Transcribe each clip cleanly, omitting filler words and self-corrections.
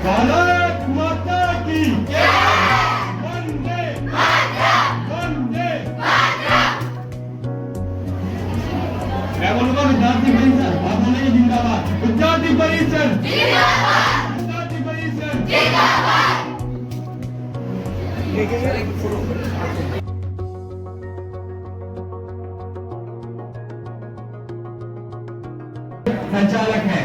भारत माता की वंदे वंदे। मैं बोलूंगा विद्यार्थी परिषद, आप बोलेंगे जिंदाबाद। विद्यार्थी परिषद जिंदाबाद, विद्यार्थी परिषद जिंदाबाद। संचालक है।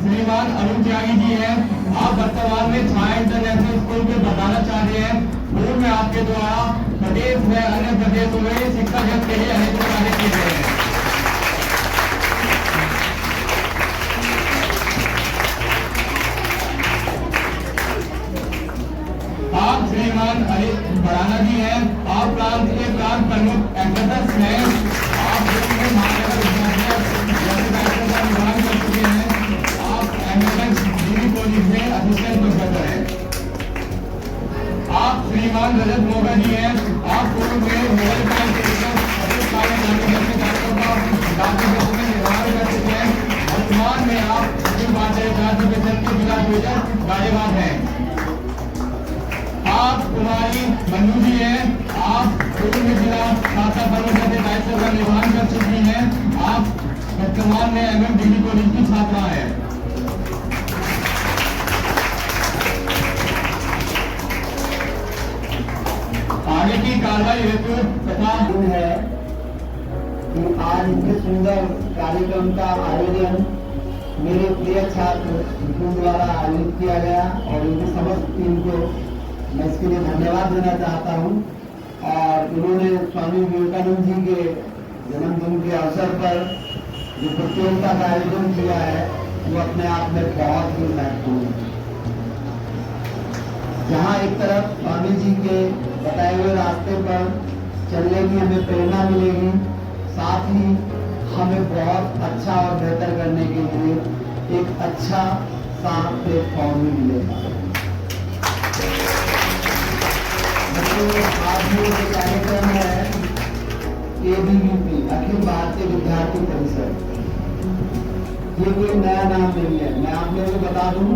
श्रीमान अरुण त्यागी जी हैं, आप वर्तमान में छाया इंटरनेशनल स्कूल के बताना चाह रहे हैं। पूर्व में आपके द्वारा प्रदेश में अन्य प्रदेशों में शिक्षा जगत के लिए अनेक कार्य किए गए हैं। आप श्रीमान हरीश बराना जी हैं, आप प्रांत के प्रांत प्रमुख एग्जीक्यूटिव हैं। आप महानगर का निर्माण कर चुके हैं। में असिस्टेंट प्रोफेसर है। आप श्रीमान रजत मोगा जी हैं, आप पूर्व में मोबाइल फोन के निर्माण कर चुके हैं। वर्तमान में आप के जिला नियोजक कार्यवाह हैं। आप कुमारी मन्नू जी हैं, आप पूर्व में जिला छात्रा परिषद के दायित्व का निर्वहन कर चुकी हैं। आप वर्तमान में MM डिग्री कॉलेज की छात्रा है। आगे की कार्रवाई हेतु तथा है कि आज इतने सुंदर कार्यक्रम का आयोजन मेरे प्रिय छात्र द्वारा आयोजित किया गया और उनकी समस्त टीम को मैं इसके लिए धन्यवाद देना चाहता हूँ। और उन्होंने स्वामी विवेकानंद जी के जन्मदिन के अवसर पर जो प्रतियोगिता का आयोजन किया है वो अपने आप में बहुत ही महत्वपूर्ण है। जहाँ एक तरफ स्वामी जी के बताए हुए रास्ते पर चलने की हमें प्रेरणा मिलेगी, साथ ही हमें बहुत अच्छा और बेहतर करने के लिए एक अच्छा सा प्लेटफॉर्म भी मिलेगा। आज ये जो कार्यक्रम है ABVP अखिल भारतीय विद्यार्थी परिषद, ये कोई नया नाम नहीं है। मैं आप लोगों को बता दूं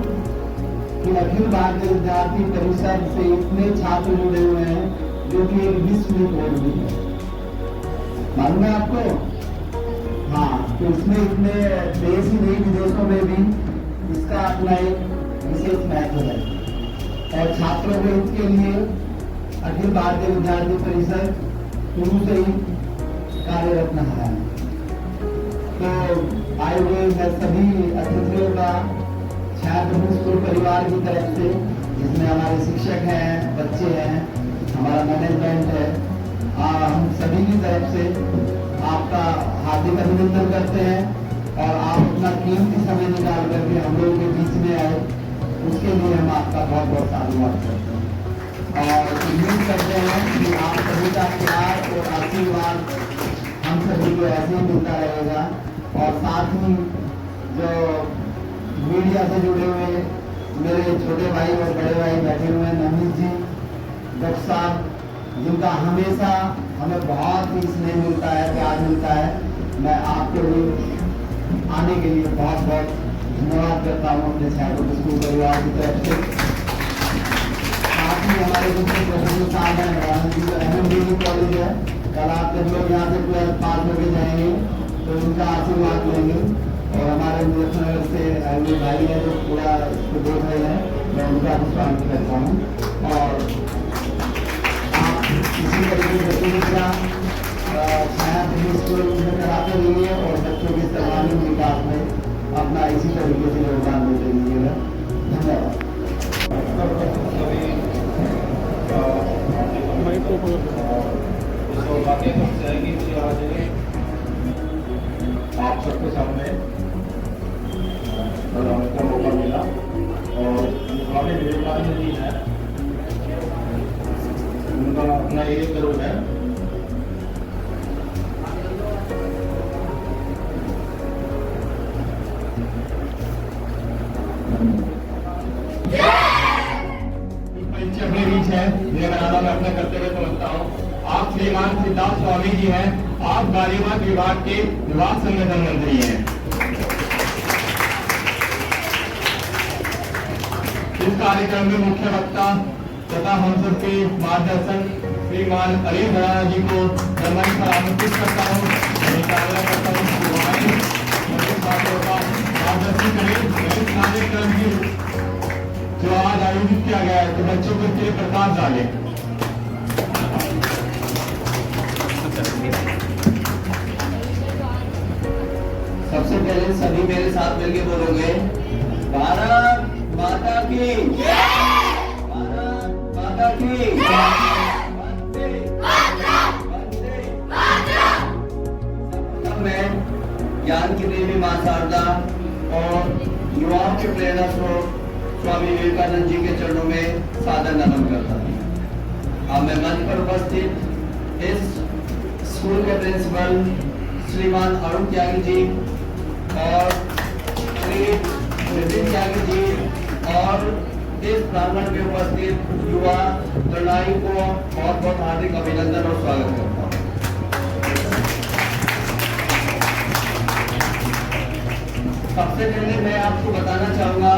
कि अखिल भारतीय विद्यार्थी परिषद से इतने छात्र जुड़े हुए हैं जो कि एक विश्व रिकॉर्ड भी है। मालूम है आपको? हाँ, तो इसमें इतने देश ही नहीं विदेशों में भी इसका अपना एक विशेष महत्व है। और छात्रों के हित के लिए अखिल भारतीय विद्यार्थी परिषद शुरू से ही कार्यरत रहा है। तो आए हुए मैं सभी अतिथियों का छात्र स्कूल परिवार की तरफ से, जिसमें हमारे शिक्षक हैं, बच्चे हैं, हमारा मैनेजमेंट है, हम सभी की तरफ से आपका हार्दिक अभिनंदन करते हैं। और आप अपना कीमती समय निकाल करके हम लोगों के बीच में आए, उसके लिए हम आपका बहुत बहुत धन्यवाद करते हैं। और उम्मीद करते हैं कि आप सभी का प्यार और आशीर्वाद हम सभी को ऐसे ही मिलता रहेगा। और साथ ही जो मीडिया से जुड़े हुए मेरे छोटे भाई और बड़े भाई बैठे हुए हैं, नवनीत जी, डॉक्टर साहब, जिनका हमेशा हमें बहुत ही स्नेह मिलता है, प्यार मिलता है, मैं आपके लिए आने के लिए बहुत बहुत धन्यवाद करता हूँ अपने छात्रों के स्कूल परिवार की तरफ से। साथ ही हमारे दूसरे प्रोफेसर साहब हैं, जो MMDD कॉलेज है, कल आप जब लोग यहाँ से 12th पास होके जाएंगे तो उनका आशीर्वाद लेंगे। और हमारे मुजफ्फरनगर से आए भाई है जो पूरा इसको देख रहे हैं, मैं उनका भी स्वागत करता हूँ। और इसी तरीके से गतिविधियाँ छाया स्कूल में कराते रहिए और बच्चों के सर्वांगीण विकास में अपना इसी तरीके से योगदान देते रहिएगा। धन्यवाद। आप सबके सामने का मौका मिला और स्वामी विवेकानंद जी है, उनका अपना एक करोड़ है। अपने बीच है, जिन्हें बनाना मैं अपने कर्तव्य समझता हूँ। आप श्रीमान सिद्धार्थ स्वामी जी हैं, आप गालिबात विभाग के विभाग संगठन मंत्री हैं। इस कार्यक्रम में मुख्य वक्ता तथा हम सबके मार्गदर्शन श्रीमान अलीम भराना जी को सम्मान पर आमंत्रित करता हूँ। करता हूँ छात्रों का मार्गदर्शन करें इस कार्यक्रम की जो आज आयोजित किया गया है, तो बच्चों को इसके प्रकाश डाले। सबसे पहले सभी मेरे साथ मिलके बोलोगे, भारत माता की जय, भारत माता की वंदे वंदे मातरम। मैं ज्ञान की देवी मां शारदा और युवाओं के प्रेरणा स्रोत स्वामी विवेकानंद जी के चरणों में सादर नमन करता हूँ। अब मैं मंच पर उपस्थित इस स्कूल के प्रिंसिपल श्रीमान अरुण त्यागी जी और श्री नितिन त्यागी जी और इस प्रांगण में उपस्थित युवा तरुणाई को बहुत बहुत हार्दिक अभिनंदन और स्वागत करता हूँ। सबसे पहले मैं आपको बताना चाहूंगा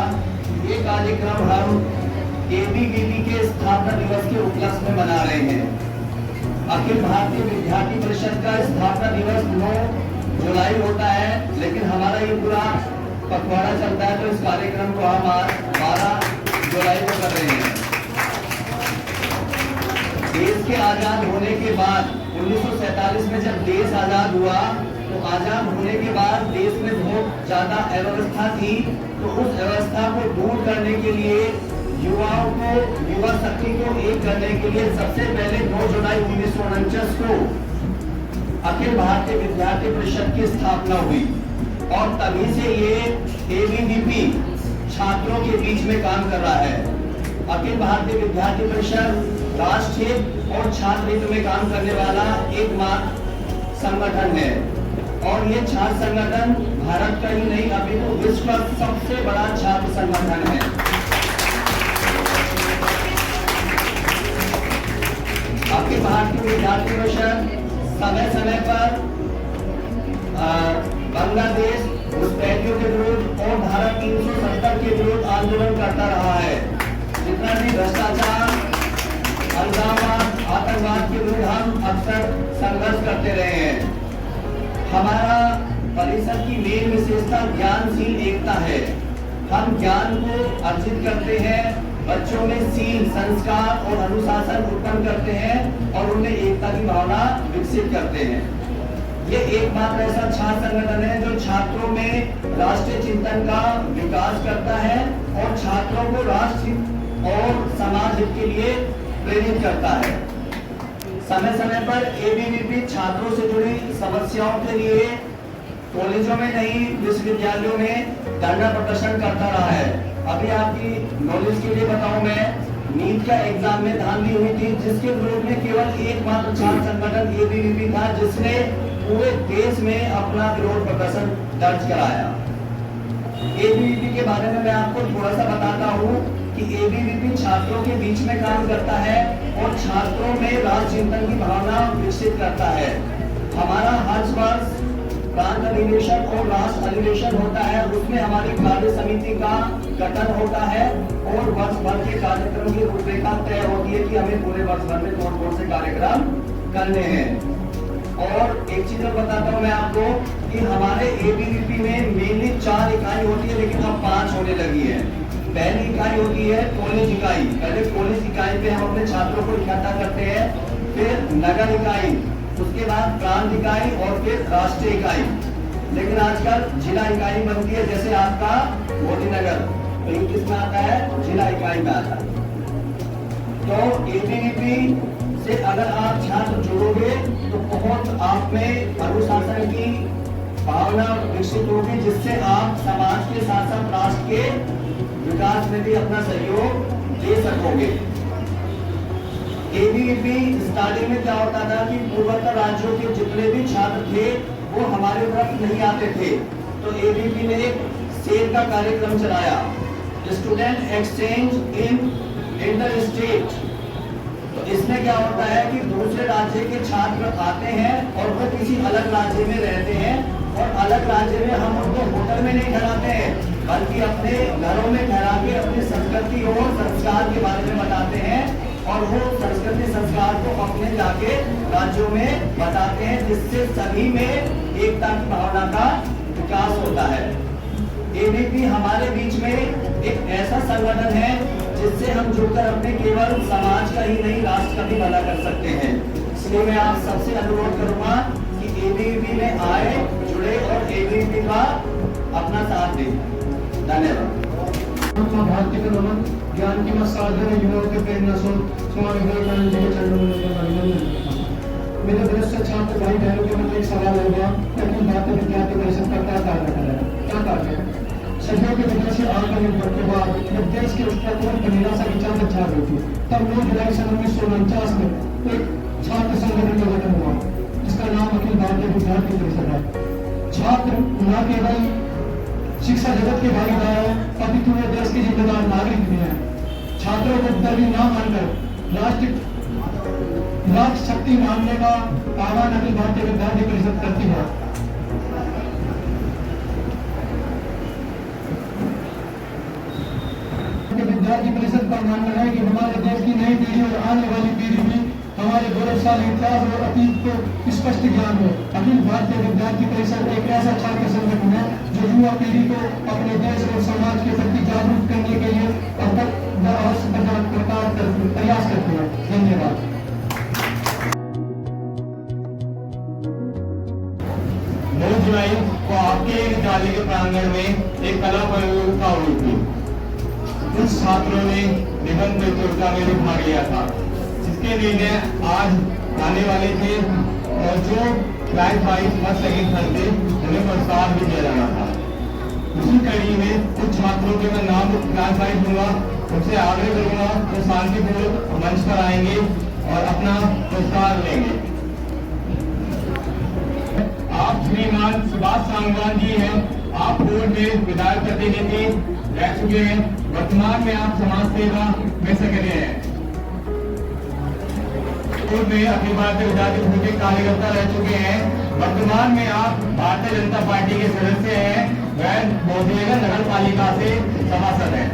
ये कार्यक्रम हम ABVP के स्थापना दिवस के उपलक्ष्य में मना रहे हैं। अखिल भारतीय विद्यार्थी परिषद का स्थापना दिवस 9 जुलाई होता है, लेकिन हमारा ये पूरा पखवाड़ा चलता है, तो इस कार्यक्रम को हम आज 12 जुलाई को कर रहे हैं। देश के आजाद होने के बाद 1947 में जब देश आजाद हुआ, तो आजाद होने के बाद देश में बहुत ज्यादा अव्यवस्था थी, तो उस व्यवस्था को दूर करने के लिए युवाओं को, युवा शक्ति को एक करने के लिए सबसे पहले 9 जुलाई 1949 को अखिल भारतीय विद्यार्थी परिषद की स्थापना हुई और तभी से ये एबीवीपी छात्रों के बीच में काम कर रहा है। अखिल भारतीय विद्यार्थी परिषद राष्ट्रीय और छात्र हित में काम करने वाला एकमात्र संगठन है और ये छात्र संगठन भारत का ही नहीं अपितु विश्व का सबसे बड़ा छात्र संगठन है। अखिल भारतीय विद्यार्थी परिषद समय समय पर बांग्लादेश घुसपैठियों के विरुद्ध और धारा 370 के विरुद्ध आंदोलन करता रहा है। जितना भी भ्रष्टाचार, अलगाववाद, आतंकवाद के विरुद्ध हम अक्सर संघर्ष करते रहे हैं। हमारा परिषद की मेन विशेषता ज्ञानशील एकता है। हम ज्ञान को अर्जित करते हैं, बच्चों में शील, संस्कार और अनुशासन उत्पन्न करते हैं और उनमें एकता की भावना विकसित करते हैं। ये एकमात्र ऐसा छात्र संगठन है जो छात्रों में राष्ट्रीय चिंतन का विकास करता है और छात्रों को राष्ट्र और समाज हित के लिए प्रेरित करता है। समय समय पर एबीवीपी छात्रों से जुड़ी समस्याओं के लिए कॉलेजों में नहीं, विश्वविद्यालयों में धरना प्रदर्शन करता रहा है। अभी आपकी नॉलेज के लिए बताऊं, मैं नीट का एग्जाम में धांधली हुई थी जिसके विरोध में केवल एकमात्र छात्र संगठन एबीवीपी था जिसने पूरे देश में अपना विरोध प्रदर्शन दर्ज कराया। एबीवीपी के बारे में मैं आपको थोड़ा सा बताता हूँ कि एबीवीपी छात्रों के बीच में काम करता है और छात्रों में राष्ट्र चिंतन की भावना विकसित करता है। हमारा हर वर्ष प्रांत अधिवेशन और राष्ट्र अधिवेशन होता है, उसमें हमारी कार्य समिति का गठन होता है और वर्ष भर के कार्यक्रम की रूपरेखा तय होती है कि हमें पूरे वर्ष भर में कौन-कौन से कार्यक्रम करने हैं। और एक चीज और बताता हूँ मैं आपको कि हमारे एबीवीपी में मेनली 4 इकाई होती है लेकिन अब 5 होने लगी है। पहली इकाई होती है कॉलेज इकाई। पहले कॉलेज इकाई पे हम अपने छात्रों को इकट्ठा करते हैं, फिर नगर इकाई, उसके बाद प्रांत इकाई और फिर राष्ट्रीय इकाई। लेकिन आजकल जिला इकाई बनती है, जैसे आपका मोदी नगर तो ये किसमें आता है, जिला इकाई में आता है। तो एबीवीपी से अगर आप छात्र जुड़ोगे तो बहुत आप में अनुशासन की भावना विकसित होगी जिससे आप समाज के साथ साथ राष्ट्र के विकास में भी अपना सहयोग दे सकोगे। एबीवीपी स्टार्टिंग में क्या होता था कि पूर्वोत्तर राज्यों के जितने भी छात्र थे वो हमारे तरफ नहीं आते थे, तो एबीवीपी ने एक सेल का कार्यक्रम चलाया, स्टूडेंट एक्सचेंज इन इंटर स्टेट। तो इसमें क्या होता है कि दूसरे राज्य के छात्र आते हैं और वो किसी अलग राज्य में रहते हैं और अलग राज्य में हम उनको होटल में नहीं ठहराते हैं बल्कि अपने घरों में ठहरा के अपनी संस्कृति और संस्कार के बारे में बताते हैं और वो संस्कृति संस्कार को अपने जाके राज्यों में बताते हैं जिससे सभी में एकता की भावना का विकास होता है। एबीवीपी हमारे बीच में एक ऐसा संगठन है जिससे हम जुड़कर अपने केवल समाज का ही नहीं राष्ट्र का भी भला कर सकते हैं। इसलिए मैं आप सबसे अनुरोध करूंगा कि एबीवीपी में आए, जुड़े और एबीवीपी का अपना साथ दें। धन्यवाद। भारतीय नमन ज्ञान की साधन युवाओं के प्रेरणा स्वामी विवेकानंद जी के चरणों में मेरे दृष्टि छात्र भाई बहनों के मन में एक सवाल होगा कि अखिल भारतीय विद्यार्थी परिषद का क्या कार्य है, क्या कार्य है। सदियों के विदेशी आंदोलन के बाद जब देश के उत्तर पर निराशा की चादर छा गई थी तब 9 जुलाई सन 1949 में एक छात्र संगठन का गठन हुआ जिसका नाम अखिल भारतीय विद्यार्थी परिषद है। छात्र न केवल शिक्षा जगत के भागीदार है अपितु वे देश के जिम्मेदार नागरिक भी हैं। छात्रों को दर्दी न मानकर राष्ट्र शक्ति मानने का आह्वान अखिल भारतीय विद्यार्थी परिषद करती है। विद्यार्थी परिषद का मानना है कि हमारे देश की नई पीढ़ी और आने वाली पीढ़ी भी हमारे गौरवशाली इतिहास और अतीत को स्पष्ट ज्ञान है। अखिल भारतीय विद्यार्थी परिषद एक ऐसा छात्र संगठन है जो युवा पीढ़ी को अपने देश और समाज के प्रति जागरूक करने के लिए प्रयास करते हैं। धन्यवाद। 9 जुलाई को आपके विद्यालय के प्रांगण में एक कला प्रतियोगिता हुई थी कुछ छात्रों ने निबंध प्रतियोगिता में भी भाग लिया था, जिसके निर्णय आज आने वाले थे और जो class wise first second third थे उन्हें पुरस्कार भी दिया जाना था। उसी कड़ी में कुछ छात्रों के मैं नाम क्लास वाइज दूंगा, उनसे आग्रह करूंगा तो शांतिपूर्वक मंच पर आएंगे और अपना पुरस्कार लेंगे। आप श्रीमान सुभाष सांगवान जी हैं, आप पूर्व में विधायक प्रतिनिधि रह चुके हैं, वर्तमान में आप समाज सेवा में सक्रिय हैं। पूर्व में अखिल भारतीय विद्यार्थी संघ के कार्यकर्ता रह चुके हैं, वर्तमान में आप भारतीय जनता पार्टी के सदस्य हैं, वह बोधगया नगर पालिका से सभासद हैं।